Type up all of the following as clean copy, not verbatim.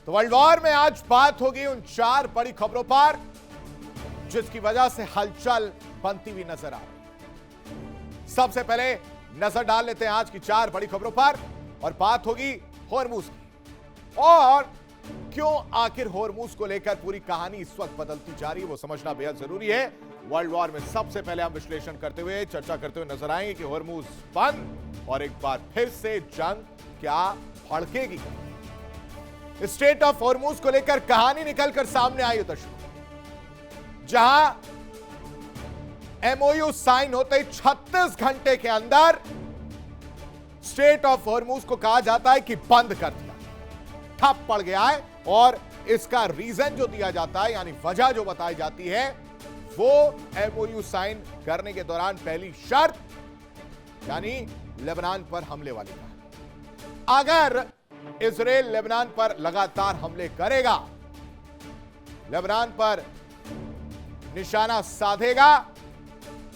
तो world war में आज बात होगी उन 4 बड़ी खबरों पर जिसकी वजह से हलचल बनती हुई नजर आ रही है। सबसे पहले नजर डाल लेते हैं आज की 4 बड़ी खबरों पर और बात होगी होर्मुज की। और क्यों आखिर होर्मुज को लेकर पूरी कहानी इस वक्त बदलती जा रही है वो समझना बेहद जरूरी है। वर्ल्ड वॉर में सबसे पहले हम विश्लेषण करते हुए चर्चा करते हुए नजर आएंगे कि होर्मुज बंद और एक बार फिर से जंग क्या भड़केगी। स्ट्रेट ऑफ होर्मुज को लेकर कहानी निकलकर सामने आई दर्शकों, जहां एमओयू साइन होते 36 घंटे के अंदर स्ट्रेट ऑफ होर्मुज को कहा जाता है कि बंद कर दिया, ठप पड़ गया है। और इसका रीजन जो दिया जाता है यानी वजह जो बताई जाती है वो एमओयू साइन करने के दौरान पहली शर्त यानी लेबनान पर हमले वाली का। अगर इजराइल लेबनान पर लगातार हमले करेगा, लेबनान पर निशाना साधेगा,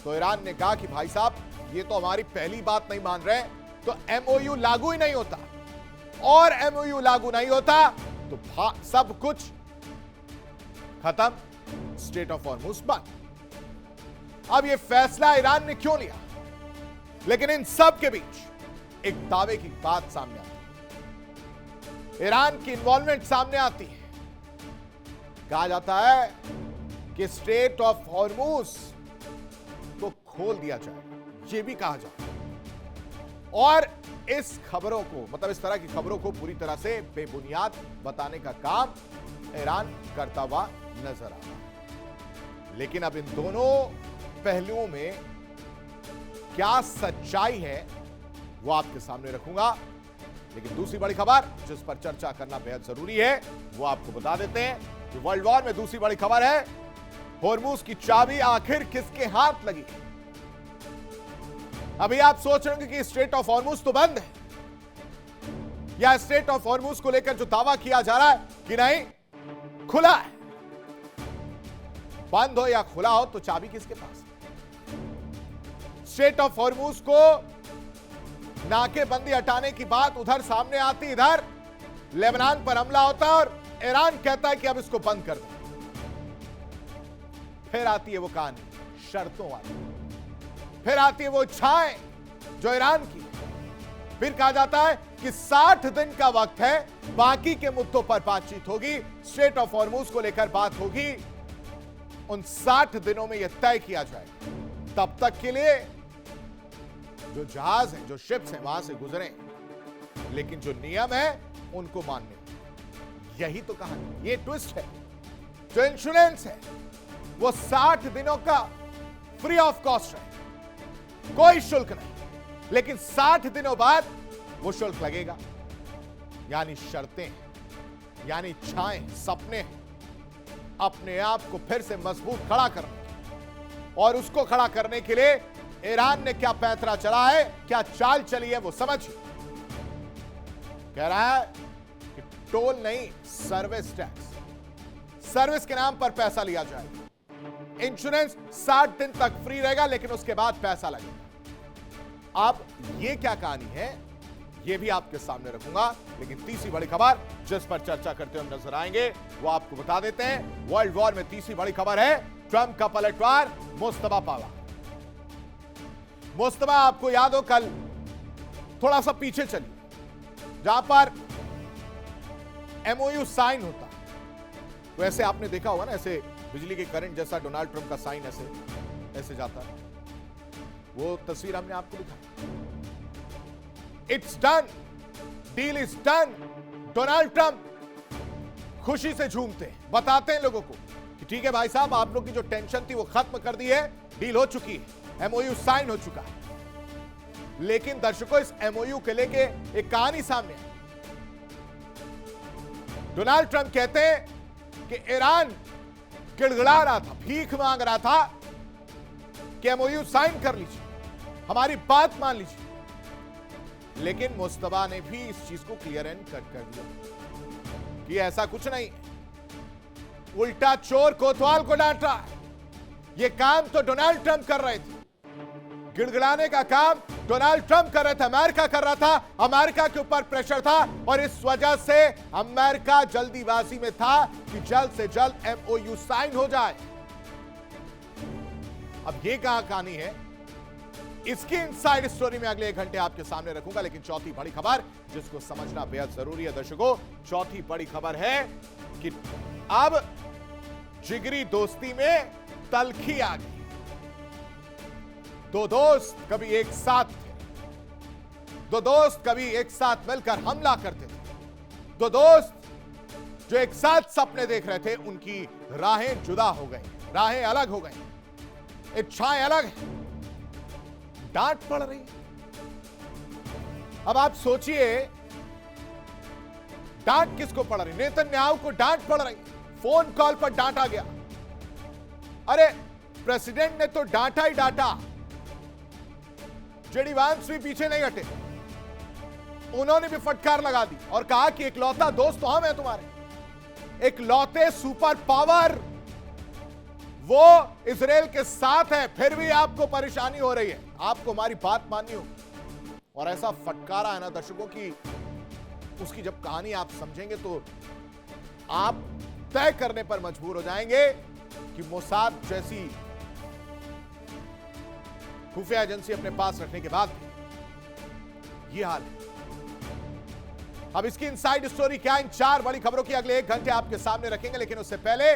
तो ईरान ने कहा कि भाई साहब ये तो हमारी पहली बात नहीं मान रहे, तो एमओयू लागू ही नहीं होता। और एमओयू लागू नहीं होता तो सब कुछ खत्म, स्ट्रेट ऑफ होर्मुज बंद। अब यह फैसला ईरान ने क्यों लिया, लेकिन इन सब के बीच एक दावे की बात सामने आती है, ईरान की इन्वॉल्वमेंट सामने आती है। कहा जाता है कि स्ट्रेट ऑफ होर्मुज को खोल दिया जाएगा, यह भी कहा जाता है। और इस खबरों को मतलब इस तरह की खबरों को पूरी तरह से बेबुनियाद बताने का काम ईरान करता हुआ नजर आ रहा है। लेकिन अब इन दोनों पहलुओं में क्या सच्चाई है वो आपके सामने रखूंगा। लेकिन दूसरी बड़ी खबर जिस पर चर्चा करना बेहद जरूरी है वो आपको बता देते हैं कि वर्ल्ड वॉर में दूसरी बड़ी खबर है होर्मुज की चाबी आखिर किसके हाथ लगी। अभी आप सोच रहे होंगे कि स्ट्रेट ऑफ होर्मुज तो बंद है, या स्ट्रेट ऑफ होर्मुज को लेकर जो दावा किया जा रहा है कि नहीं खुला है। बंद हो या खुला हो तो चाबी किसके पास है? स्ट्रेट ऑफ होर्मुज को नाकेबंदी हटाने की बात उधर सामने आती, इधर लेबनान पर हमला होता है और ईरान कहता है कि अब इसको बंद कर दो। फिर आती है वो कहानी शर्तों वाली, फिर आती है वो इच्छाएं जो ईरान की। फिर कहा जाता है कि 60 दिन का वक्त है, बाकी के मुद्दों पर बातचीत होगी, स्ट्रेट ऑफ होर्मुज को लेकर बात होगी। उन 60 दिनों में यह तय किया जाए तब तक के लिए जो जहाज हैं, जो शिप्स हैं वहां से गुजरें, लेकिन जो नियम है उनको मानने। यही तो कहानी, ये ट्विस्ट है। जो इंश्योरेंस है वो 60 दिनों का फ्री ऑफ कॉस्ट है, कोई शुल्क नहीं, लेकिन 60 दिनों बाद वो शुल्क लगेगा। यानी शर्तें, यानी इच्छाएं, सपने अपने आप को फिर से मजबूत खड़ा करने, और उसको खड़ा करने के लिए ईरान ने क्या पैंतरा चला है, क्या चाल चली है वो समझिए। कह रहा है कि टोल नहीं सर्विस टैक्स, सर्विस के नाम पर पैसा लिया जाएगा। इंश्योरेंस 60 दिन तक फ्री रहेगा लेकिन उसके बाद पैसा लगेगा। अब यह क्या कहानी है यह भी आपके सामने रखूंगा। लेकिन तीसरी बड़ी खबर जिस पर चर्चा करते हुए नजर आएंगे वो आपको बता देते हैं। वर्ल्ड वॉर में तीसरी बड़ी खबर है ट्रंप का पलटवार, मुस्तफा पावा। मुस्तफा आपको याद हो कल थोड़ा सा पीछे चलिए, जहां पर एमओयू साइन होता तो ऐसे आपने देखा होगा ना, ऐसे बिजली के करंट जैसा डोनाल्ड ट्रंप का साइन ऐसे ऐसे जाता है। वो तस्वीर हमने आपको दिखाई। It's done, deal is done. Donald Trump खुशी से झूमते हैं, बताते हैं लोगों को कि ठीक है भाई साहब, आप लोग की जो टेंशन थी वो खत्म कर दी है, डील हो चुकी है, एमओयू साइन हो चुका है। लेकिन दर्शकों, इस एमओयू के लेके एक कहानी सामने है। डोनाल्ड ट्रंप कहते हैं कि ईरान गिड़गिड़ा रहा था, भीख मांग रहा था कि एमओयू साइन कर लीजिए, हमारी बात मान लीजिए। लेकिन मुस्तफा ने भी इस चीज को क्लियर एंड कट कर दिया कि ऐसा कुछ नहीं, उल्टा चोर कोतवाल को डांटा। यह काम तो डोनाल्ड ट्रंप कर रहे थे, गिड़गिड़ाने का काम डोनाल्ड ट्रंप कर रहे थे, अमेरिका कर रहा था, अमेरिका के ऊपर प्रेशर था और इस वजह से अमेरिका जल्दीबाजी में था कि जल्द से जल्द एमओयू साइन हो जाए। अब यह कहानी है, इसकी इनसाइड स्टोरी में अगले 1 घंटे आपके सामने रखूंगा। लेकिन चौथी बड़ी खबर जिसको समझना बेहद जरूरी है दर्शकों, चौथी बड़ी खबर है कि अब जिगरी दोस्ती में तलखी आ गई। दो दोस्त कभी एक साथ थे, दो दोस्त कभी एक साथ मिलकर हमला करते थे, दो दोस्त जो एक साथ सपने देख रहे थे, उनकी राहें जुदा हो गई, राहें अलग हो गई, इच्छाएं अलग हैं, डांट पड़ रही। अब आप सोचिए, डांट किसको पड़ रही? नेतन्याहू को डांट पड़ रही, फोन कॉल पर डांटा गया। अरे प्रेसिडेंट ने तो डांटा ही डांटा, जेडी वांस भी पीछे नहीं हटे, उन्होंने भी फटकार लगा दी और कहा कि इकलौता दोस्त तो हम हैं तुम्हारे, इकलौते सुपर पावर वो इजराइल के साथ है, फिर भी आपको परेशानी हो रही है, आपको हमारी बात माननी होगी। और ऐसा फटकारा है ना दर्शकों की उसकी जब कहानी आप समझेंगे तो आप तय करने पर मजबूर हो जाएंगे कि मोसाद जैसी खुफिया एजेंसी अपने पास रखने के बाद यह हाल है। अब इसकी इनसाइड स्टोरी क्या, इन 4 बड़ी खबरों की अगले 1 घंटे आपके सामने रखेंगे। लेकिन उससे पहले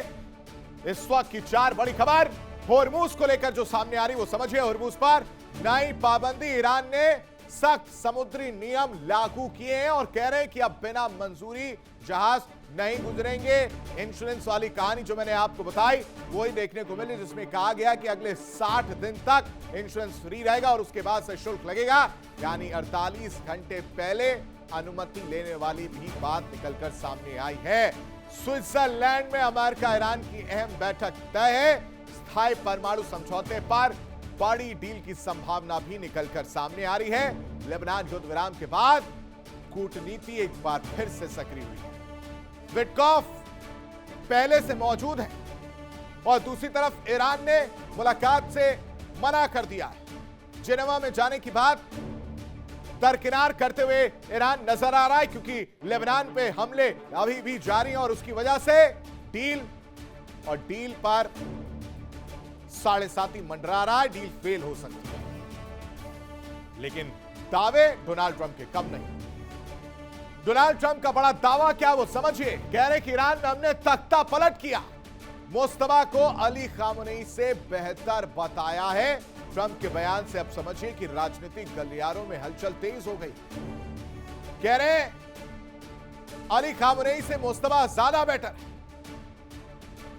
इस वक्त की 4 बड़ी खबर होर्मुज को लेकर जो सामने आ रही वो समझिए। होर्मुज पर नई पाबंदी, ईरान ने सख्त समुद्री नियम लागू किए हैं और कह रहे हैं कि अब बिना मंजूरी जहाज नहीं गुजरेंगे। इंश्योरेंस वाली कहानी जो मैंने आपको बताई वही देखने को मिली, जिसमें कहा गया कि अगले 60 दिन तक इंश्योरेंस फ्री रहेगा और उसके बाद से शुल्क लगेगा। यानी 48 घंटे पहले अनुमति लेने वाली भी बात निकलकर सामने आई है। स्विट्जरलैंड में अमेरिका ईरान की अहम बैठक तय है। स्थायी परमाणु समझौते पर बड़ी डील की संभावना भी निकलकर सामने आ रही है। लेबनान युद्ध विराम के बाद कूटनीति एक बार फिर से सक्रिय हुई है। विटकॉफ पहले से मौजूद है और दूसरी तरफ ईरान ने मुलाकात से मना कर दिया है। जेनेवा में जाने की बात दरकिनार करते हुए ईरान नजर आ रहा है, क्योंकि लेबनान पे हमले अभी भी जारी हैं और उसकी वजह से डील पर 7.5 मंडरा रहा है। डील फेल हो सकती है, लेकिन दावे डोनाल्ड ट्रंप के कम नहीं। डोनाल्ड ट्रंप का बड़ा दावा क्या वो समझिए। कह रहे कि ईरान में हमने तख्ता पलट किया, मुस्तफा को अली खामनेई से बेहतर बताया है। ट्रंप के बयान से अब समझिए कि राजनीतिक गलियारों में हलचल तेज हो गई। कह रहे अली खामनेई से मुस्तफा ज्यादा बेटर है।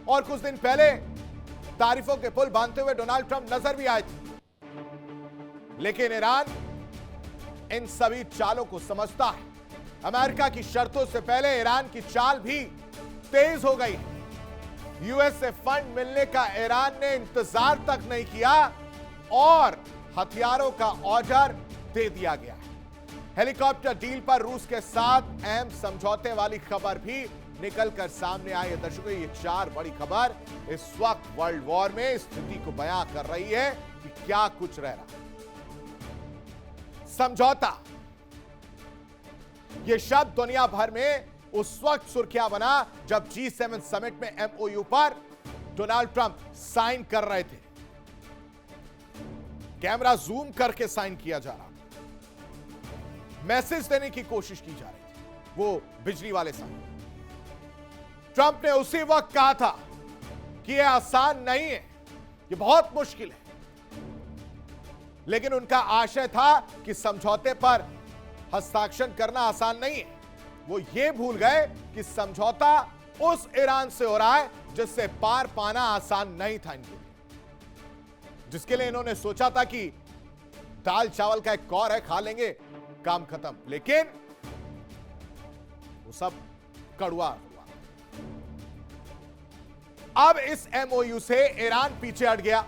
और कुछ दिन पहले तारीफों के पुल बांधते हुए डोनाल्ड ट्रंप नजर भी आए थे। लेकिन ईरान इन सभी चालों को समझता है। अमेरिका की शर्तों से पहले ईरान की चाल भी तेज हो गई। यूएस से फंड मिलने का ईरान ने इंतजार तक नहीं किया और हथियारों का ऑर्डर दे दिया गया। हेलीकॉप्टर डील पर रूस के साथ अहम समझौते वाली खबर भी निकलकर सामने आई है। दर्शकों, ये 4 बड़ी खबर इस वक्त वर्ल्ड वॉर में स्थिति को बयां कर रही है कि क्या कुछ रह रहा। समझौता, यह शब्द दुनिया भर में उस वक्त सुर्खियां बना जब G7 समिट में एमओयू पर डोनाल्ड ट्रंप साइन कर रहे थे। कैमरा जूम करके साइन किया जा रहा था, मैसेज देने की कोशिश की जा रही थी, वो बिजली वाले साइन। ट्रंप ने उसी वक्त कहा था कि यह आसान नहीं है, यह बहुत मुश्किल है। लेकिन उनका आशय था कि समझौते पर हस्ताक्षर करना आसान नहीं है। वो ये भूल गए कि समझौता उस ईरान से हो रहा है जिससे पार पाना आसान नहीं था इनके लिए, जिसके लिए इन्होंने सोचा था कि दाल चावल का एक कौर है, खा लेंगे, काम खत्म। लेकिन वो सब कड़वा हुआ। अब इस एमओयू से ईरान पीछे हट गया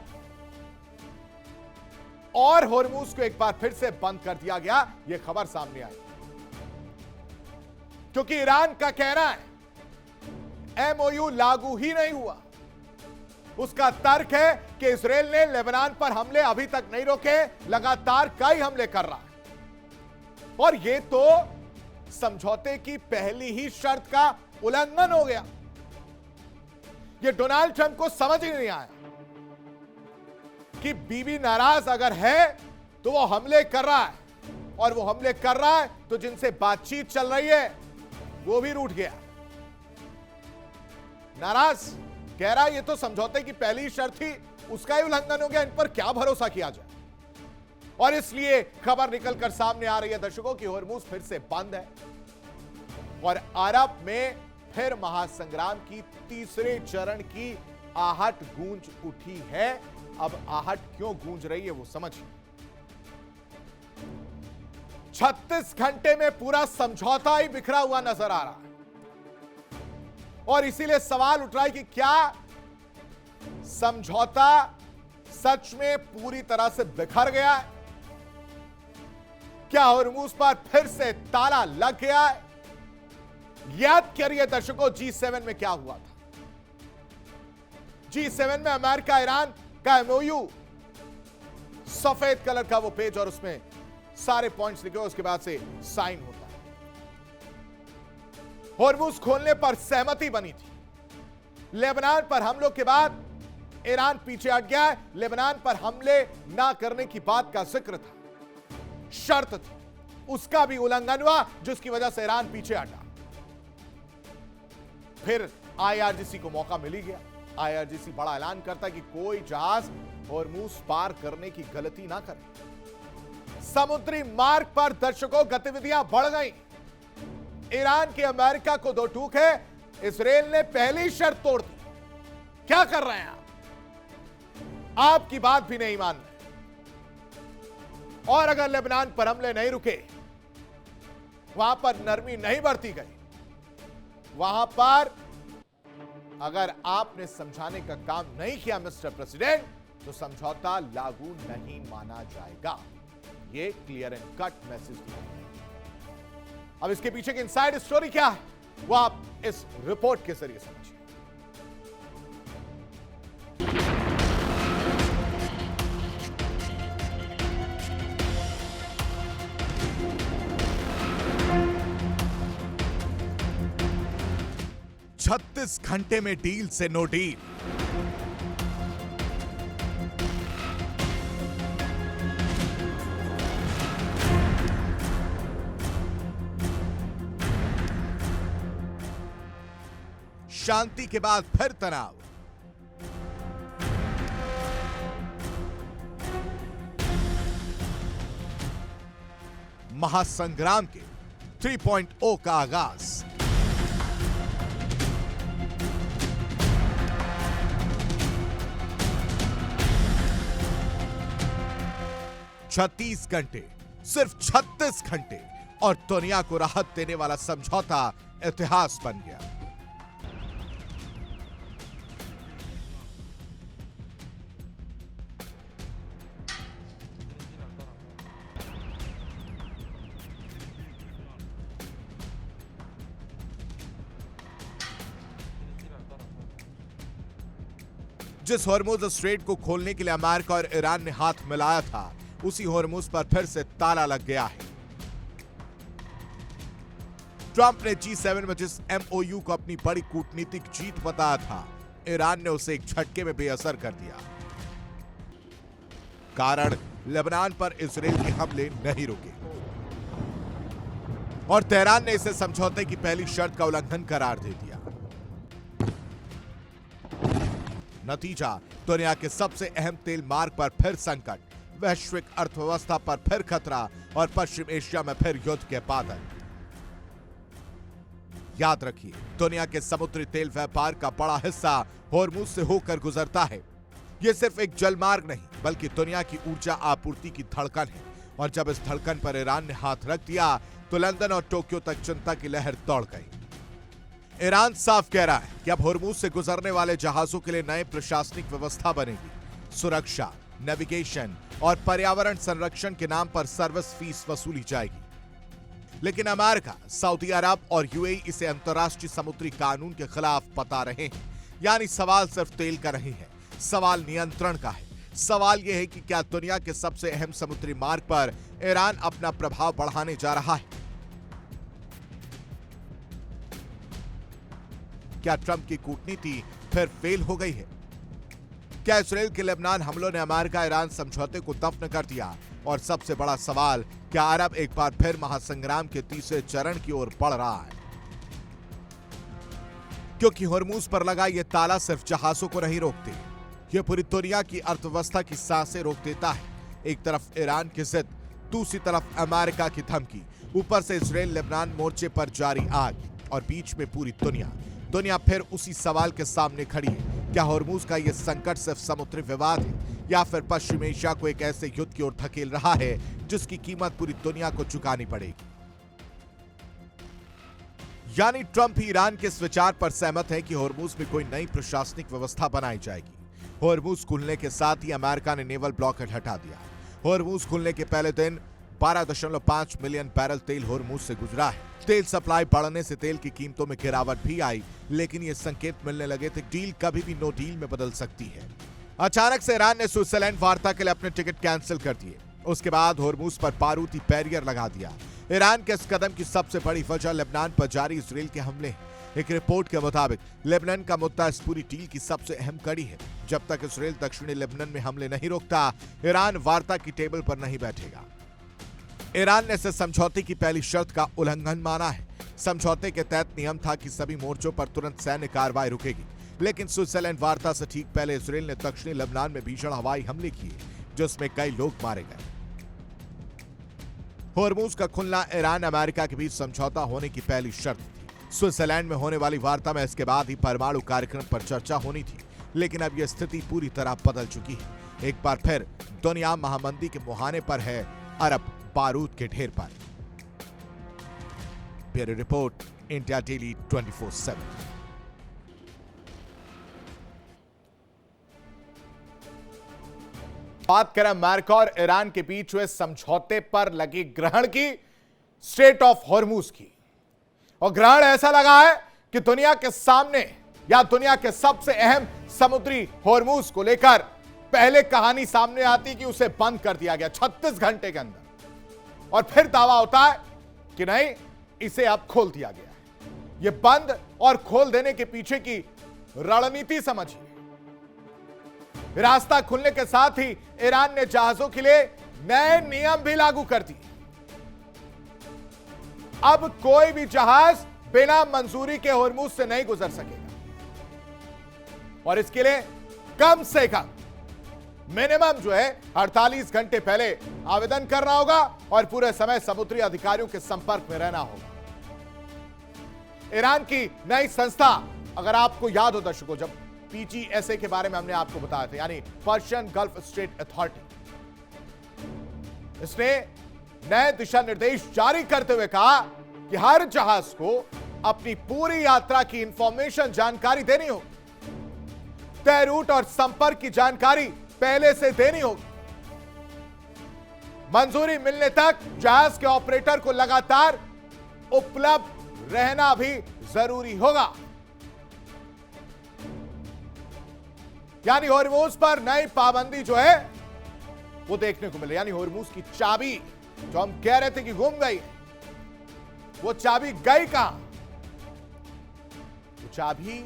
और होर्मुज को एक बार फिर से बंद कर दिया गया। यह खबर सामने आई क्योंकि ईरान का कहना है एमओयू लागू ही नहीं हुआ। उसका तर्क है कि इजराइल ने लेबनान पर हमले अभी तक नहीं रोके, लगातार कई हमले कर रहा है और यह तो समझौते की पहली ही शर्त का उल्लंघन हो गया। यह डोनाल्ड ट्रंप को समझ ही नहीं आया कि बीबी नाराज अगर है तो वो हमले कर रहा है, और वो हमले कर रहा है तो जिनसे बातचीत चल रही है वो भी रूठ गया। नाराज कह रहा है ये तो समझौते की पहली शर्त थी, उसका ही उल्लंघन हो गया, इन पर क्या भरोसा किया जाए। और इसलिए खबर निकलकर सामने आ रही है दर्शकों की होर्मुज फिर से बंद है और अरब में फिर महासंग्राम की तीसरे चरण की आहट गूंज उठी है। अब आहट क्यों गूंज रही है वो समझिए। 36 घंटे में पूरा समझौता ही बिखरा हुआ नजर आ रहा है और इसीलिए सवाल उठ रहा है कि क्या समझौता सच में पूरी तरह से बिखर गया है? क्या होर्मुज पर फिर से ताला लग गया है? याद करिए दर्शकों, G7 में क्या हुआ था। G7 में अमेरिका ईरान का एमओयू, सफेद कलर का वो पेज और उसमें सारे पॉइंट्स लिखे, उसके बाद से साइन होता है। होर्मुज खोलने पर सहमति बनी थी। लेबनान पर हमलों के बाद ईरान पीछे हट गया है। लेबनान पर हमले ना करने की बात का जिक्र था, शर्त थी, उसका भी उल्लंघन हुआ जिसकी वजह से ईरान पीछे हटा। फिर आईआरजीसी को मौका मिल ही गया। आईआरजीसी बड़ा ऐलान करता है कि कोई जहाज होर्मुज पार करने की गलती ना करे। समुद्री मार्ग पर दर्शकों गतिविधियां बढ़ गई। ईरान के अमेरिका को दो टूक है। इजराइल ने पहली शर्त तोड़ दी। क्या कर रहे हैं आप? आपकी बात भी नहीं मान रहे। और अगर लेबनान पर हमले नहीं रुके, वहां पर नरमी नहीं बरती गई, वहां पर अगर आपने समझाने का काम नहीं किया मिस्टर प्रेसिडेंट, तो समझौता लागू नहीं माना जाएगा। यह क्लियर एंड कट मैसेज दिया। अब इसके पीछे की इनसाइड स्टोरी क्या है वो आप इस रिपोर्ट के जरिए समझिए। छत्तीस घंटे में डील से नो डील। शांति के बाद फिर तनाव। महासंग्राम के 3.0 का आगाज। छत्तीस घंटे, सिर्फ 36 घंटे और दुनिया को राहत देने वाला समझौता इतिहास बन गया। जिस होर्मुज स्ट्रेट को खोलने के लिए अमेरिका और ईरान ने हाथ मिलाया था, उसी होर्मुज पर फिर से ताला लग गया है। ट्रंप ने G7 में जिस एमओयू को अपनी बड़ी कूटनीतिक जीत बताया था, ईरान ने उसे एक झटके में बेअसर कर दिया। कारण, लेबनान पर इजराइल के हमले नहीं रुके और तेहरान ने इसे समझौते की पहली शर्त का उल्लंघन करार दे दिया। नतीजा, दुनिया के सबसे अहम तेल मार्ग पर फिर संकट, वैश्विक अर्थव्यवस्था पर फिर खतरा और पश्चिम एशिया में फिर युद्ध के बादल। याद रखिए, दुनिया के समुद्री तेल व्यापार का बड़ा हिस्सा होर्मुज से होकर गुजरता है। यह सिर्फ एक जलमार्ग नहीं, बल्कि दुनिया की ऊर्जा आपूर्ति की धड़कन है। और जब इस धड़कन पर ईरान ने हाथ रख दिया, तो लंदन और टोक्यो तक चिंता की लहर दौड़ गई। ईरान साफ कह रहा है कि अब होर्मुज से गुजरने वाले जहाजों के लिए नए प्रशासनिक व्यवस्था बनेगी। सुरक्षा, नेविगेशन और पर्यावरण संरक्षण के नाम पर सर्विस फीस वसूली जाएगी। लेकिन अमेरिका, सऊदी अरब और यूएई इसे अंतर्राष्ट्रीय समुद्री कानून के खिलाफ बता रहे हैं। यानी सवाल सिर्फ तेल का नहीं है, सवाल नियंत्रण का है। सवाल यह है कि क्या दुनिया के सबसे अहम समुद्री मार्ग पर ईरान अपना प्रभाव बढ़ाने जा रहा है? क्या ट्रंप की कूटनीति फिर फेल हो गई है? क्या इसराइल के लेबनान हमलों ने अमेरिका ईरान समझौते को दफन कर दिया? और सबसे बड़ा सवाल, क्या अरब एक बार फिर महासंग्राम के तीसरे चरण की ओर बढ़ रहा है? क्योंकि होर्मुज पर लगा यह ताला सिर्फ जहाजों को नहीं रोकते, यह पूरी दुनिया की अर्थव्यवस्था की सांसें रोक देता है। एक तरफ ईरान की जिद, दूसरी तरफ अमेरिका की धमकी, ऊपर से इसराइल लेबनान मोर्चे पर जारी आग, और बीच में पूरी दुनिया फिर उसी सवाल के सामने खड़ी है। क्या होर्मुज का यह संकट सिर्फ समुद्री विवाद है, या फिर पश्चिम एशिया को एक ऐसे युद्ध की ओर धकेल रहा है जिसकी कीमत पूरी दुनिया को चुकानी पड़ेगी? यानी ट्रंप ही ईरान के इस विचार पर सहमत है कि होर्मुज में कोई नई प्रशासनिक व्यवस्था बनाई जाएगी। होर्मुज खुलने के साथ ही अमेरिका ने नेवल ब्लॉकेड हटा दिया। होर्मुज खुलने के पहले दिन 12.5 मिलियन बैरल तेल होर्मुज से गुजरा है। तेल सप्लाई बढ़ने से तेल की कीमतों में गिरावट भी आई, लेकिन ये संकेत मिलने लगे थे डील कभी भी नो डील में बदल सकती है। अचानक से ईरान ने स्विट्जरलैंड वार्ता के लिए अपने टिकट कैंसिल कर दिए। उसके बाद होर्मुज पर बारूदी बैरियर लगा दिया। ईरान के इस कदम की सबसे बड़ी वजह लेबनान पर जारी इसराइल के हमले हैं। एक रिपोर्ट के मुताबिक लेबनान का मुद्दा इस पूरी डील की सबसे अहम कड़ी है। जब तक इसराइल दक्षिणी लेबनान में हमले नहीं रोकता, ईरान वार्ता की टेबल पर नहीं बैठेगा। ईरान ने इसे समझौते की पहली शर्त का उल्लंघन माना है। समझौते के तहत नियम था कि सभी मोर्चों पर तुरंत सैन्य कार्रवाई रुकेगी, लेकिन स्विट्जरलैंड वार्ता से ठीक पहले इसराइल ने दक्षिणी लेबनान में भीषण हवाई हमले किए, जिसमें कई लोग मारे गए। होर्मुज का खुलना ईरान अमेरिका के बीच समझौता होने की पहली शर्त थी। स्विट्जरलैंड में होने वाली वार्ता में इसके बाद ही परमाणु कार्यक्रम पर चर्चा होनी थी, लेकिन अब यह स्थिति पूरी तरह बदल चुकी है। एक बार फिर दुनिया महामंदी के मुहाने पर है, अरब बारूद के ढेर पर। Bureau report, India daily 24/7। बात करें अमेरिका और ईरान के बीच हुए समझौते पर लगी ग्रहण की, स्ट्रेट ऑफ होर्मुज की। और ग्रहण ऐसा लगा है कि दुनिया के सामने या दुनिया के सबसे अहम समुद्री होर्मुज को लेकर पहले कहानी सामने आती कि उसे बंद कर दिया गया 36 घंटे के अंदर, और फिर दावा होता है कि नहीं, इसे अब खोल दिया गया है। यह बंद और खोल देने के पीछे की रणनीति समझिए। रास्ता खुलने के साथ ही ईरान ने जहाजों के लिए नए नियम भी लागू कर दिए। अब कोई भी जहाज बिना मंजूरी के होर्मुज से नहीं गुजर सकेगा, और इसके लिए कम से कम मिनिमम जो है 48 घंटे पहले आवेदन करना होगा और पूरे समय समुद्री अधिकारियों के संपर्क में रहना होगा। ईरान की नई संस्था, अगर आपको याद हो दर्शकों, जब PGSA के बारे में हमने आपको बताया था, यानी पर्शियन गल्फ स्टेट अथॉरिटी, इसने नए दिशा निर्देश जारी करते हुए कहा कि हर जहाज को अपनी पूरी यात्रा की इंफॉर्मेशन जानकारी देनी होगी। तय रूट और संपर्क की जानकारी पहले से देनी होगी। मंजूरी मिलने तक जहाज के ऑपरेटर को लगातार उपलब्ध रहना भी जरूरी होगा। यानी होर्मुज पर नई पाबंदी जो है वो देखने को मिले। यानी होर्मुज की चाबी जो हम कह रहे थे कि गुम गई, वो चाबी गई कहां? वो चाबी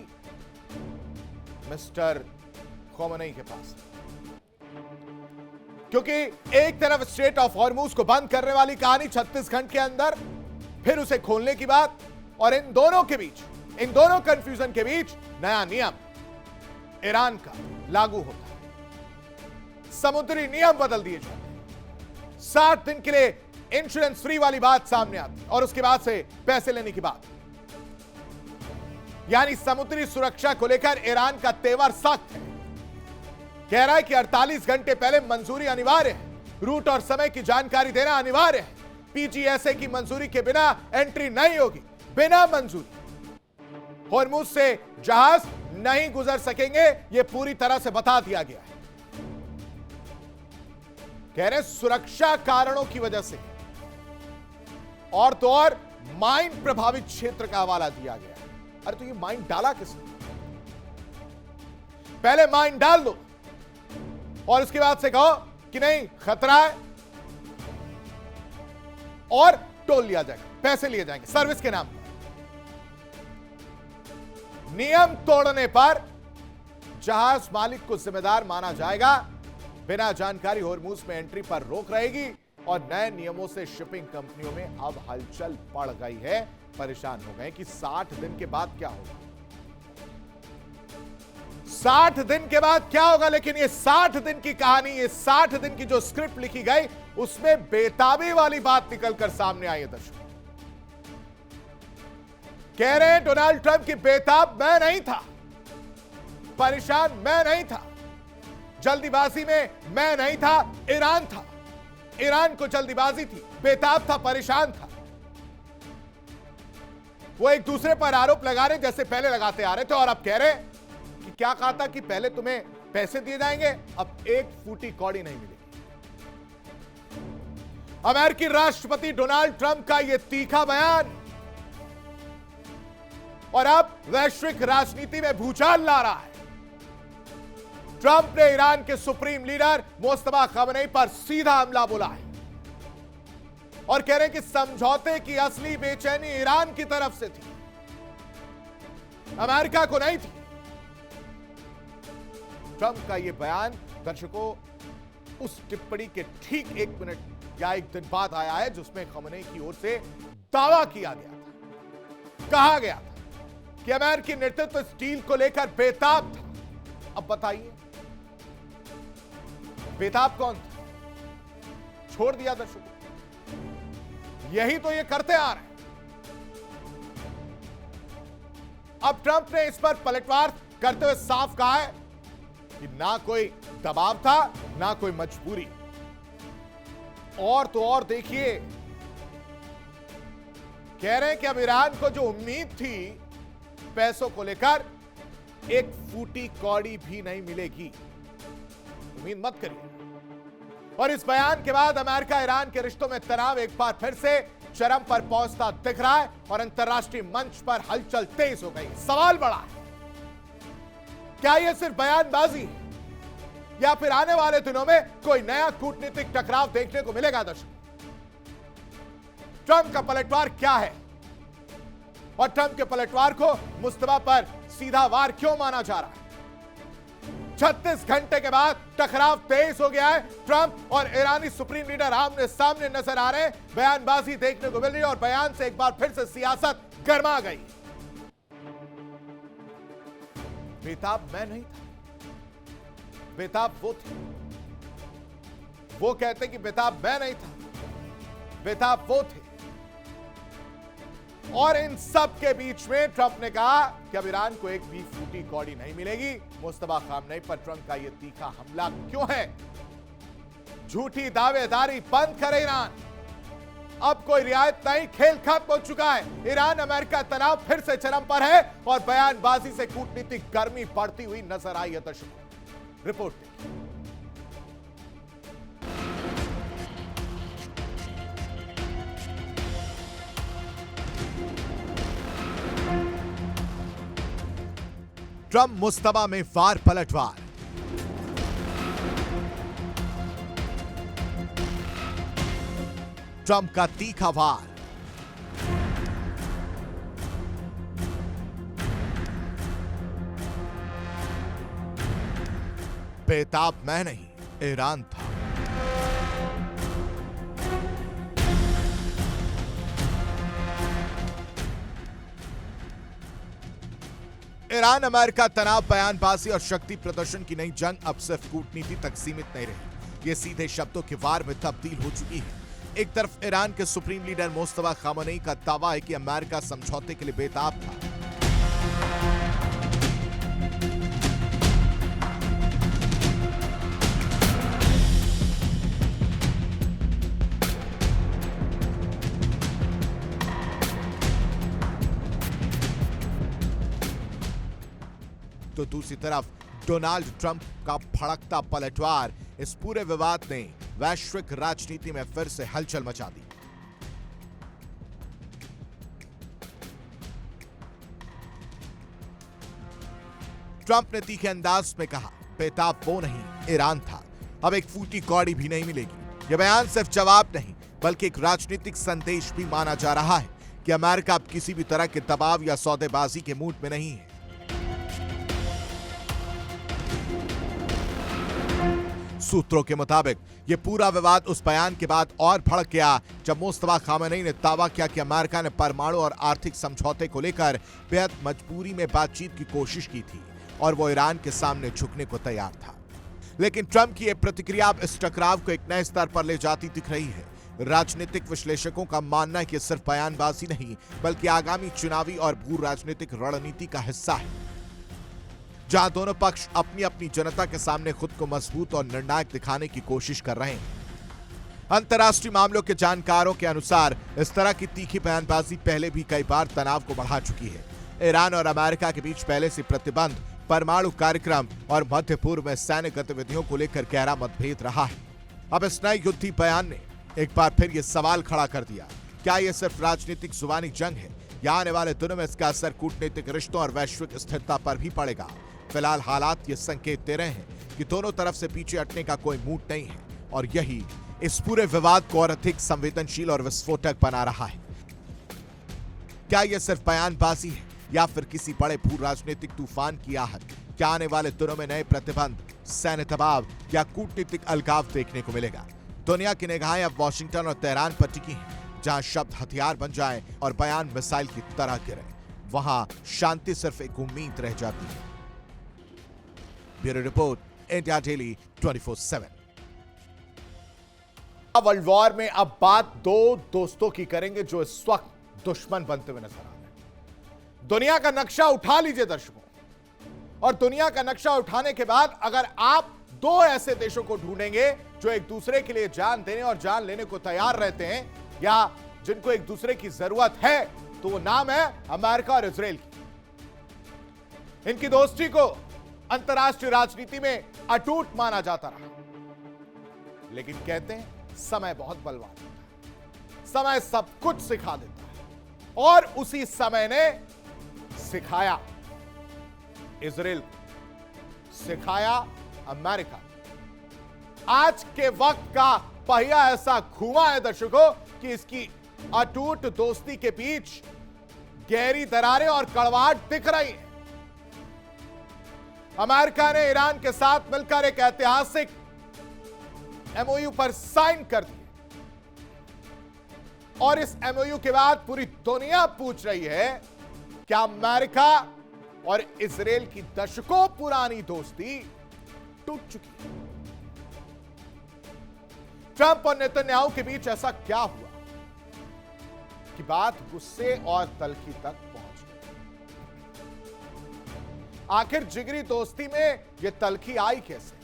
मिस्टर खोमेनी के पास। क्योंकि एक तरफ स्ट्रेट ऑफ होर्मुज को बंद करने वाली कहानी 36 घंटे के अंदर, फिर उसे खोलने की बात, और इन दोनों के बीच, इन दोनों कंफ्यूजन के बीच नया नियम ईरान का लागू होता है। समुद्री नियम बदल दिए जाते हैं। 60 दिन के लिए इंश्योरेंस फ्री वाली बात सामने आती है, और उसके बाद से पैसे लेने की बात। यानी समुद्री सुरक्षा को लेकर ईरान का तेवर सख्त है। कह रहा है कि 48 घंटे पहले मंजूरी अनिवार्य है, रूट और समय की जानकारी देना अनिवार्य है। PGSA की मंजूरी के बिना एंट्री नहीं होगी। बिना मंजूरी होर्मुज से जहाज नहीं गुजर सकेंगे, यह पूरी तरह से बता दिया गया है। कह रहे सुरक्षा कारणों की वजह से, और तो और माइन प्रभावित क्षेत्र का हवाला दिया गया है। अरे तो ये माइन डाला किसने? पहले माइन डाल दो, और उसके बाद से कहो कि नहीं खतरा है और टोल लिया जाएगा, पैसे लिए जाएंगे सर्विस के नाम पर। नियम तोड़ने पर जहाज मालिक को जिम्मेदार माना जाएगा। बिना जानकारी हॉर्मूज में एंट्री पर रोक रहेगी और नए नियमों से शिपिंग कंपनियों में अब हलचल बढ़ गई है। परेशान हो गए कि 60 दिन के बाद क्या होगा, 60 दिन के बाद क्या होगा। लेकिन ये 60 दिन की कहानी, ये 60 दिन की जो स्क्रिप्ट लिखी गई, उसमें बेताबी वाली बात निकलकर सामने आई है। दर्शक कह रहे हैं डोनाल्ड ट्रंप की बेताब मैं नहीं था, परेशान मैं नहीं था, जल्दीबाजी में मैं नहीं था, ईरान था, ईरान को जल्दीबाजी थी, बेताब था, परेशान था। वो एक दूसरे पर आरोप लगा रहे जैसे पहले लगाते आ रहे थे और अब कह रहे कि क्या कहा था कि पहले तुम्हें पैसे दिए जाएंगे, अब एक फूटी कौड़ी नहीं मिलेगी। अमेरिकी राष्ट्रपति डोनाल्ड ट्रंप का यह तीखा बयान और अब वैश्विक राजनीति में भूचाल ला रहा है। ट्रंप ने ईरान के सुप्रीम लीडर मुस्तफा खमेनी पर सीधा हमला बोला है और कह रहे हैं कि समझौते की असली बेचैनी ईरान की तरफ से थी, अमेरिका को नहीं थी। ट्रंप का यह बयान दर्शकों उस टिप्पणी के ठीक 1 मिनट या 1 दिन बाद आया है जिसमें खमेनी की ओर से दावा किया गया था, कहा गया था कि अमेरिकी नेतृत्व इस डील को लेकर बेताब था। अब बताइए बेताब कौन था? छोड़ दिया दर्शकों, यही तो ये करते आ रहे हैं। अब ट्रंप ने इस पर पलटवार करते हुए साफ कहा है कि ना कोई दबाव था ना कोई मजबूरी। और तो और देखिए, कह रहे हैं कि अब ईरान को जो उम्मीद थी पैसों को लेकर, एक फूटी कौड़ी भी नहीं मिलेगी, उम्मीद मत करिए। और इस बयान के बाद अमेरिका ईरान के रिश्तों में तनाव एक बार फिर से चरम पर पहुंचता दिख रहा है और अंतर्राष्ट्रीय मंच पर हलचल तेज हो गई। सवाल बड़ा है, क्या यह सिर्फ बयानबाजी है या फिर आने वाले दिनों में कोई नया कूटनीतिक टकराव देखने को मिलेगा? दर्शक, ट्रंप का पलटवार क्या है और ट्रंप के पलटवार को मुस्तफा पर सीधा वार क्यों माना जा रहा है? 36 घंटे के बाद टकराव तेज हो गया है। ट्रंप और ईरानी सुप्रीम लीडर आमने सामने नजर आ रहे हैं, बयानबाजी देखने को मिल रही है और बयान से एक बार फिर से सियासत गर्मा गई। बेताब मैं नहीं था, बेताब वो थे। वो कहते कि बेताब मैं नहीं था, बेताब वो थे। और इन सब के बीच में ट्रंप ने कहा कि अब ईरान को एक भी फूटी कौड़ी नहीं मिलेगी। मुस्तफा खमेनी पर ट्रंप का यह तीखा हमला क्यों है? झूठी दावेदारी बंद करे ईरान, अब कोई रियायत नहीं, खेल खत्म हो चुका है। ईरान अमेरिका तनाव फिर से चरम पर है और बयानबाजी से कूटनीतिक गर्मी बढ़ती हुई नजर आई है। दर्शकों, रिपोर्ट देखिए। ट्रंप मुस्तफा में वार पलटवार। ट्रंप का तीखा वार। बेताब मैं नहीं, ईरान था। ईरान अमेरिका तनाव, बयानबाजी और शक्ति प्रदर्शन की नई जंग अब सिर्फ कूटनीति तक सीमित नहीं रही, ये सीधे शब्दों के वार में तब्दील हो चुकी है। एक तरफ ईरान के सुप्रीम लीडर मुस्तफा खमेनी का दावा है कि अमेरिका समझौते के लिए बेताब था। तो दूसरी तरफ डोनाल्ड ट्रंप का भड़कता पलटवार इस पूरे विवाद ने वैश्विक राजनीति में फिर से हलचल मचा दी। ट्रंप ने तीखे अंदाज में कहा, बेताब वो नहीं, ईरान था। अब एक फूटी कौड़ी भी नहीं मिलेगी। यह बयान सिर्फ जवाब नहीं बल्कि एक राजनीतिक संदेश भी माना जा रहा है कि अमेरिका अब किसी भी तरह के दबाव या सौदेबाजी के मूड में नहीं है। सूत्रों के मुताबिक यह पूरा विवाद उस बयान के बाद और भड़क गया जब मुस्तफा खामेनी ने दावा किया कि अमेरिका ने परमाणु और आर्थिक समझौते को लेकर बेहद मजबूरी में बातचीत की कोशिश की थी और वो ईरान के सामने झुकने को तैयार था। लेकिन ट्रंप की यह प्रतिक्रिया अब इस टकराव को एक नए स्तर पर ले जाती दिख रही है। राजनीतिक विश्लेषकों का मानना है कि सिर्फ बयानबाजी नहीं बल्कि आगामी चुनावी और भू राजनीतिक रणनीति का हिस्सा है, जहां दोनों पक्ष अपनी अपनी जनता के सामने खुद को मजबूत और निर्णायक दिखाने की कोशिश कर रहे हैं। अंतर्राष्ट्रीय मामलों के जानकारों के अनुसार इस तरह की तीखी बयानबाजी पहले भी कई बार तनाव को बढ़ा चुकी है। ईरान और अमेरिका के बीच पहले से प्रतिबंध, परमाणु कार्यक्रम और मध्य पूर्व में सैन्य गतिविधियों को लेकर गहरा मतभेद रहा है। अब इस नए युद्धि बयान ने एक बार फिर यह सवाल खड़ा कर दिया, क्या यह सिर्फ राजनीतिक जुबानी जंग है या आने वाले दिनों में इसका असर कूटनीतिक रिश्तों और वैश्विक स्थिरता पर भी पड़ेगा। फिलहाल हालात ये संकेत दे रहे हैं कि दोनों तरफ से पीछे हटने का कोई मूड नहीं है और यही इस पूरे विवाद को और अधिक संवेदनशील और विस्फोटक बना रहा है। क्या यह सिर्फ बयानबाजी है या फिर किसी बड़े भू राजनीतिक तूफान की आहट? क्या आने वाले दिनों में नए प्रतिबंध, सैन्य दबाव या कूटनीतिक अलगाव देखने को मिलेगा? दुनिया की निगाहें अब वॉशिंगटन और तेहरान पर टिकी हैं, जहां शब्द हथियार बन जाएं और बयान मिसाइल की तरह गिरे, वहां शांति सिर्फ एक उम्मीद रह जाती है। Bureau report, India daily 24/7। World war में अब बात दो दोस्तों की करेंगे जो इस वक्त दुश्मन बनते हुए नजर आ रहे हैं। दुनिया का नक्शा उठा लीजिए दर्शकों, और दुनिया का नक्शा उठाने के बाद अगर आप दो ऐसे देशों को ढूंढेंगे जो एक दूसरे के लिए जान देने और जान लेने को तैयार रहते हैं या जिनको एक दूसरे की जरूरत है, तो वो नाम है अमेरिका और इजराइल की। इनकी दोस्ती को अंतर्राष्ट्रीय राजनीति में अटूट माना जाता रहा, लेकिन कहते हैं समय बहुत बलवान होता है, समय सब कुछ सिखा देता है, और उसी समय ने सिखाया इजराइल को, सिखाया अमेरिका। आज के वक्त का पहिया ऐसा घुमा है दर्शकों कि इसकी अटूट दोस्ती के बीच गहरी दरारें और कड़वाहट दिख रही है। अमेरिका ने ईरान के साथ मिलकर एक ऐतिहासिक एमओयू पर साइन कर दिया, और इस एमओयू के बाद पूरी दुनिया पूछ रही है क्या अमेरिका और इजराइल की दशकों पुरानी दोस्ती टूट चुकी है? ट्रंप और नेतन्याहू के बीच ऐसा क्या हुआ कि बात गुस्से और तल्खी तक पहुंच गई? आखिर जिगरी दोस्ती में यह तल्खी आई कैसे?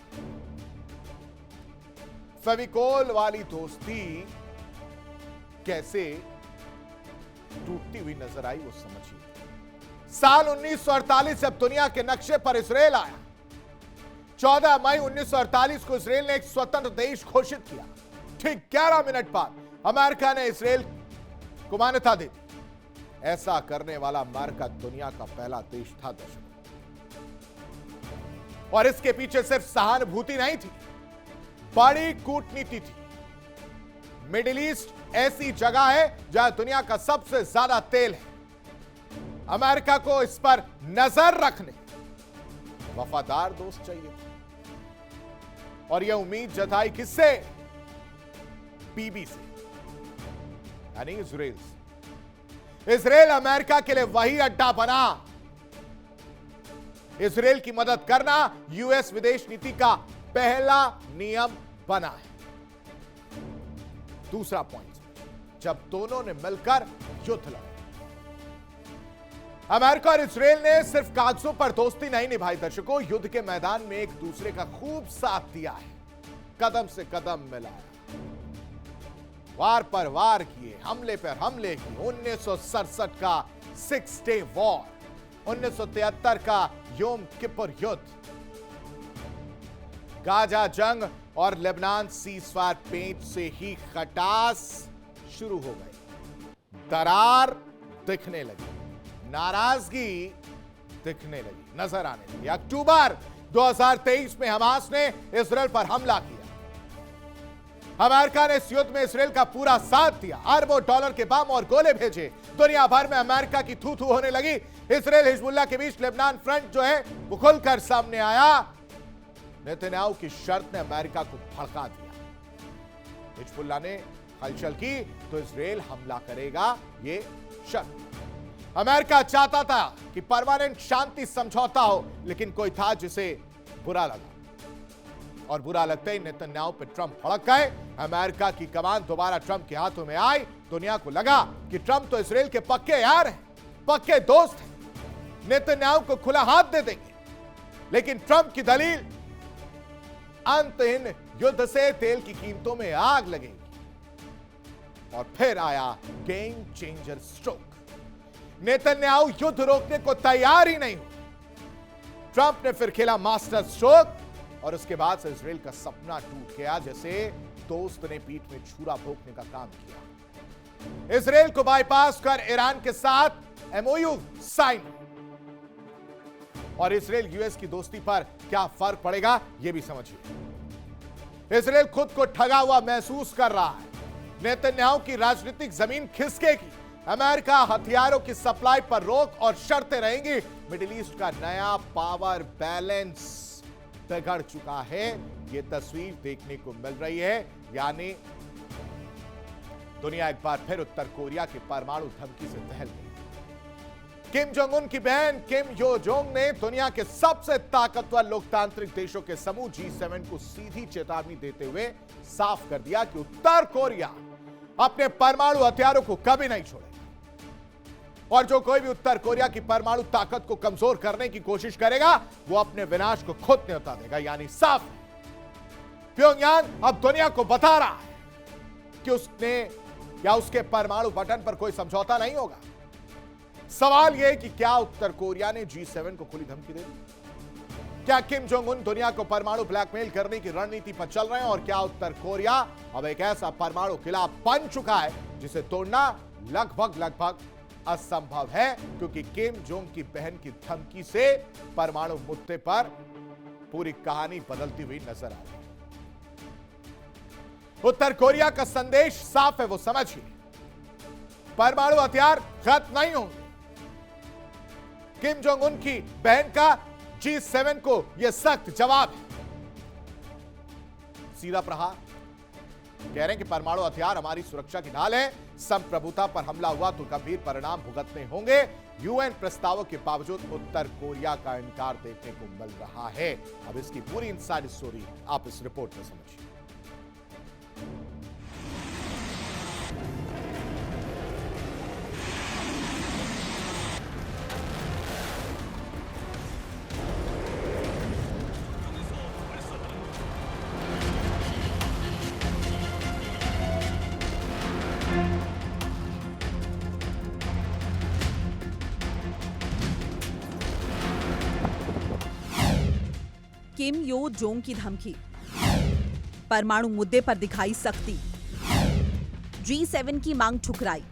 फेविकोल वाली दोस्ती कैसे टूटती हुई नजर आई, वो समझिए। साल 1948 जब दुनिया के नक्शे पर इजराइल आया, 14 मई 1948 को इजराइल ने एक स्वतंत्र देश घोषित किया। ठीक 11 मिनट बाद अमेरिका ने इजराइल को मान्यता दी। ऐसा करने वाला अमेरिका दुनिया का पहला देश था दर्शकों, और इसके पीछे सिर्फ सहानुभूति नहीं थी, बड़ी कूटनीति थी। मिडिल ईस्ट ऐसी जगह है जहां दुनिया का सबसे ज्यादा तेल है। अमेरिका को इस पर नजर रखने वफादार दोस्त चाहिए, और यह उम्मीद जताई किससे? बीबी से, यानी इजराइल से। इजराइल अमेरिका के लिए वही अड्डा बना। इजराइल की मदद करना यूएस विदेश नीति का पहला नियम बना है। दूसरा पॉइंट, जब दोनों ने मिलकर युद्ध लड़ा। अमेरिका और इजराइल ने सिर्फ कागजों पर दोस्ती नहीं निभाई दर्शकों, युद्ध के मैदान में एक दूसरे का खूब साथ दिया है, कदम से कदम मिलाया, वार पर वार किए, हमले पर हमले किए। 1967 का 6 डे वॉर, 1973 का योम किपुर युद्ध, गाजा जंग और लेबनान सीजफायर पेंच से ही खटास शुरू हो गई, दरार दिखने लगी, नाराजगी दिखने लगी, नजर आने लगी। अक्टूबर 2023 में हमास ने इजराइल पर हमला किया, अमेरिका ने इस युद्ध में इसराइल का पूरा साथ दिया, अरबों डॉलर के बम और गोले भेजे। दुनिया भर में अमेरिका की थू थू होने लगी। इसराइल हिजबुल्लाह के बीच लेबनान फ्रंट जो है वो खुलकर सामने आया। नेतन्याहू की शर्त ने अमेरिका को भड़का दिया। हिजबुल्लाह ने हलचल की तो इसराइल हमला करेगा, ये शर्त। अमेरिका चाहता था कि परमानेंट शांति समझौता हो, लेकिन कोई था जिसे बुरा लगा, और बुरा लगते ही नेतन्याहू पे ट्रंप भड़क गए। अमेरिका की कमान दोबारा ट्रंप के हाथों में आई। दुनिया को लगा कि ट्रंप तो इसराइल के पक्के यार हैं, पक्के दोस्त हैं, नेतन्याहू को खुला हाथ दे देंगे। लेकिन ट्रंप की दलील, अंतहीन युद्ध से तेल की कीमतों में आग लगेगी। और फिर आया गेम चेंजर स्ट्रोक। नेतन्याहू युद्ध रोकने को तैयार ही नहीं हुआ। ट्रंप ने फिर खेला मास्टर स्ट्रोक, और उसके बाद से इसराइल का सपना टूट गया, जैसे दोस्त ने पीठ में छुरा भोंकने का काम किया। इसराइल को बाईपास कर ईरान के साथ एमओयू साइन, और इसराइल यूएस की दोस्ती पर क्या फर्क पड़ेगा यह भी समझिए। इसराइल खुद को ठगा हुआ महसूस कर रहा है। नेतन्याहू की राजनीतिक जमीन खिसकेगी। अमेरिका हथियारों की सप्लाई पर रोक और शर्तें रहेंगी। मिडिल ईस्ट का नया पावर बैलेंस बिगड़ चुका है, यह तस्वीर देखने को मिल रही है। यानी दुनिया एक बार फिर उत्तर कोरिया की परमाणु धमकी से दहल गई। किम जोंग उन की बहन किम यो जोंग ने दुनिया के सबसे ताकतवर लोकतांत्रिक देशों के समूह G7 को सीधी चेतावनी देते हुए साफ कर दिया कि उत्तर कोरिया अपने परमाणु हथियारों को कभी नहीं छोड़ेगा, और जो कोई भी उत्तर कोरिया की परमाणु ताकत को कमजोर करने की कोशिश करेगा वो अपने विनाश को खुद न्योता देगा। यानी साफ है, प्योंगयांग अब दुनिया को बता रहा है कि उसने या उसके परमाणु बटन पर कोई समझौता नहीं होगा। सवाल यह है कि क्या उत्तर कोरिया ने G7 को खुली धमकी दे दी? क्या किम जोंग उन दुनिया को परमाणु ब्लैकमेल करने की रणनीति पर चल रहे हैं, और क्या उत्तर कोरिया अब एक ऐसा परमाणु किला बन चुका है जिसे तोड़ना लगभग असंभव है, क्योंकि किम जोंग की बहन की धमकी से परमाणु मुद्दे पर पूरी कहानी बदलती हुई नजर आ रही है। उत्तर कोरिया का संदेश साफ है, वो समझिए, परमाणु हथियार खत्म नहीं होंगे। किम जोंग उन की बहन का G7 को यह सख्त जवाब है, सीधा प्रहार। कह रहे हैं कि परमाणु हथियार हमारी सुरक्षा की ढाल है। संप्रभुता पर हमला हुआ तो गंभीर परिणाम भुगतने होंगे। यूएन प्रस्तावों के बावजूद उत्तर कोरिया का इनकार देखने को मिल रहा है। अब इसकी पूरी इनसाइड स्टोरी आप इस रिपोर्ट में समझिए। किम यो जोंग की धमकी, परमाणु मुद्दे पर दिखाई सख्ती, G7 की मांग ठुकराई।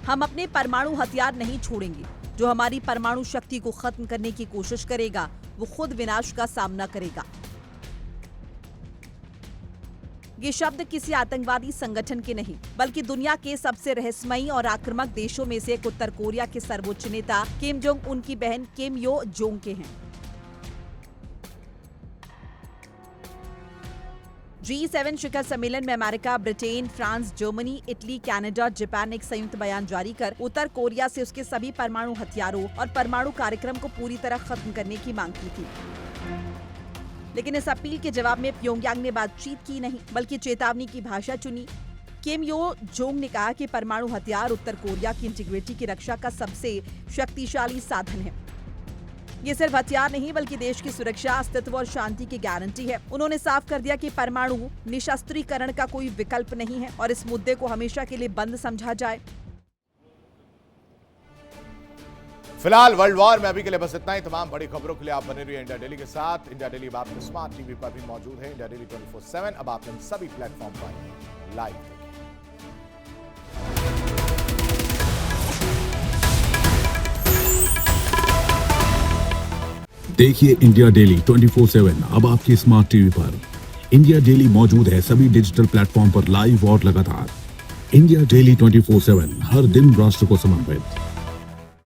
हम अपने परमाणु हथियार नहीं छोड़ेंगे। जो हमारी परमाणु शक्ति को खत्म करने की कोशिश करेगा वो खुद विनाश का सामना करेगा। ये शब्द किसी आतंकवादी संगठन के नहीं, बल्कि दुनिया के सबसे रहस्यमयी और आक्रामक देशों में से एक उत्तर कोरिया के सर्वोच्च नेता किम जोंग उन की बहन किम यो जोंग के हैं। G7 शिखर सम्मेलन में America, Britain, France, Germany, Italy, Canada, Japan ने एक संयुक्त बयान जारी कर उत्तर कोरिया से उसके सभी परमाणु हथियारों और परमाणु कार्यक्रम को पूरी तरह खत्म करने की मांग की थी। लेकिन इस अपील के जवाब में प्योंगयांग ने बातचीत की नहीं, बल्कि चेतावनी की भाषा चुनी। किम यो जोंग ने कहा कि परमाणु हथियार उत्तर कोरिया की इंटीग्रिटी की रक्षा का सबसे शक्तिशाली साधन है। ये सिर्फ हथियार नहीं, बल्कि देश की सुरक्षा, अस्तित्व और शांति की गारंटी है। उन्होंने साफ कर दिया कि परमाणु निशस्त्रीकरण का कोई विकल्प नहीं है और इस मुद्दे को हमेशा के लिए बंद समझा जाए। फिलहाल वर्ल्ड वॉर में अभी के लिए बस इतना ही। तमाम बड़ी खबरों के लिए आप बने रहिए इंडिया डेली के साथ। इंडिया डेली आपके स्मार्ट टीवी पर भी मौजूद है। इंडिया डेली 24/7 अब आप इन सभी प्लेटफॉर्म पर लाइव देखिए। देखिए इंडिया डेली 24/7 अब आपकी स्मार्ट टीवी पर। इंडिया डेली मौजूद है सभी डिजिटल प्लेटफॉर्म पर लाइव और लगातार। इंडिया डेली 24/7, हर दिन राष्ट्र को समर्पित।